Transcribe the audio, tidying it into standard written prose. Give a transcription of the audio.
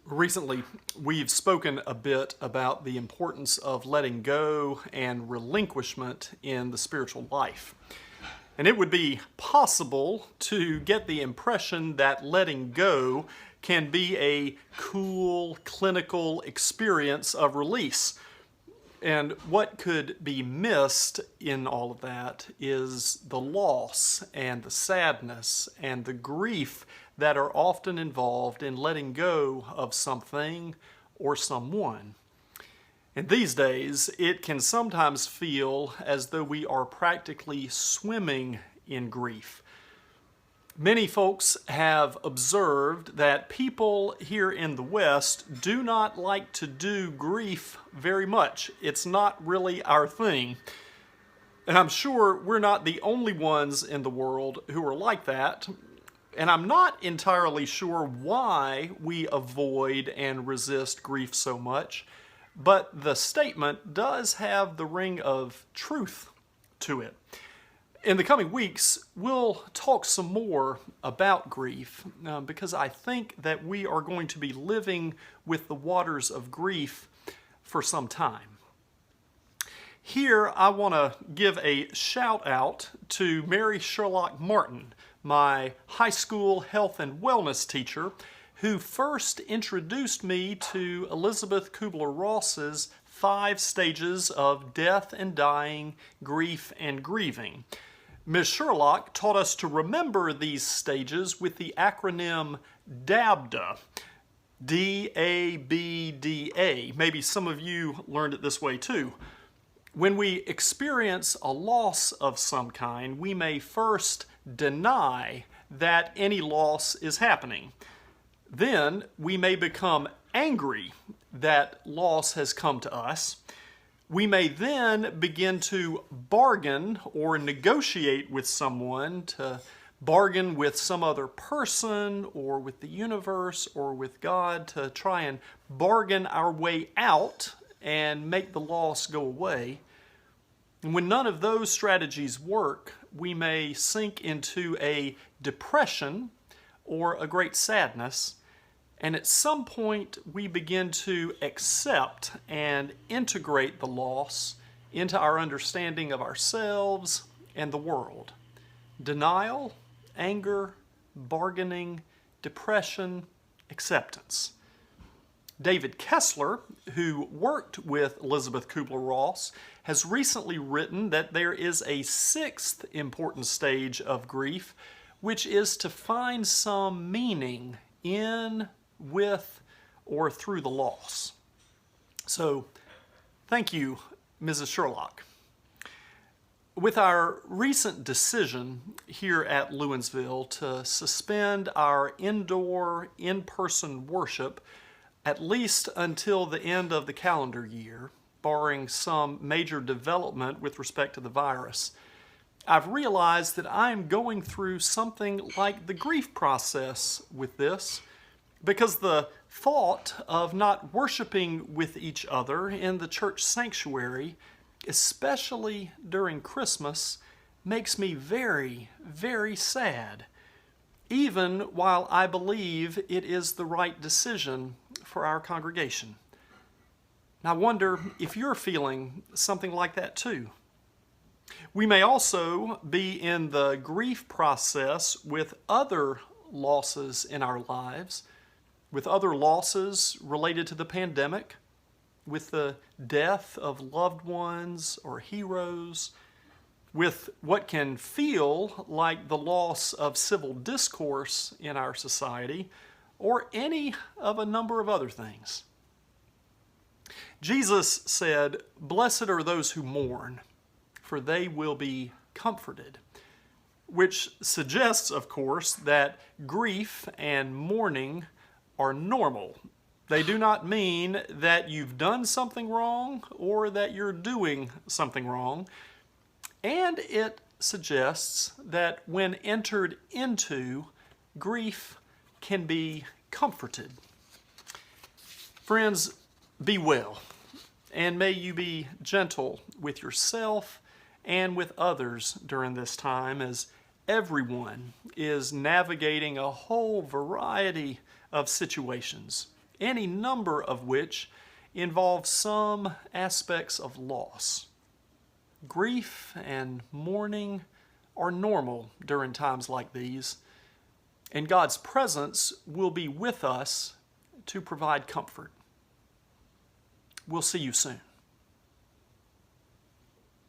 Recently, we've spoken a bit about the importance of letting go and relinquishment in the spiritual life. And it would be possible to get the impression that letting go can be a cool, clinical experience of release. And what could be missed in all of that is the loss and the sadness and the grief that are often involved in letting go of something or someone. And these days, it can sometimes feel as though we are practically swimming in grief. Many folks have observed that people here in the West do not like to do grief very much. It's not really our thing. And I'm sure we're not the only ones in the world who are like that. And I'm not entirely sure why we avoid and resist grief so much, but the statement does have the ring of truth to it. In the coming weeks, we'll talk some more about grief because I think that we are going to be living with the waters of grief for some time. Here, I want to give a shout out to Mary Sherlock Martin, my high school health and wellness teacher, who first introduced me to Elizabeth Kubler-Ross's 5 stages of death and dying, grief and grieving. Ms. Sherlock taught us to remember these stages with the acronym DABDA, D-A-B-D-A. Maybe some of you learned it this way too. When we experience a loss of some kind, we may first deny that any loss is happening. Then we may become angry that loss has come to us. We may then begin to bargain or negotiate with someone, to bargain with some other person or with the universe or with God, to try and bargain our way out and make the loss go away. And when none of those strategies work, we may sink into a depression or a great sadness. And at some point, we begin to accept and integrate the loss into our understanding of ourselves and the world. Denial, anger, bargaining, depression, acceptance. David Kessler, who worked with Elizabeth Kubler-Ross, has recently written that there is a 6th important stage of grief, which is to find some meaning in, with, or through the loss. So, thank you, Mrs. Sherlock. With our recent decision here at Lewinsville to suspend our indoor, in-person worship at least until the end of the calendar year, barring some major development with respect to the virus, I've realized that I'm going through something like the grief process with this, because the thought of not worshiping with each other in the church sanctuary, especially during Christmas, makes me very, very sad, even while I believe it is the right decision for our congregation. And I wonder if you're feeling something like that too. We may also be in the grief process with other losses in our lives, with other losses related to the pandemic, with the death of loved ones or heroes, with what can feel like the loss of civil discourse in our society, or any of a number of other things. Jesus said, "Blessed are those who mourn, for they will be comforted," which suggests, of course, that grief and mourning are normal. They do not mean that you've done something wrong or that you're doing something wrong. And it suggests that when entered into, grief can be comforted. Friends, be well, and may you be gentle with yourself and with others during this time, as everyone is navigating a whole variety of situations any number of which involve some aspects of loss. Grief and mourning are normal during times like these, and God's presence will be with us to provide comfort. We'll see you soon.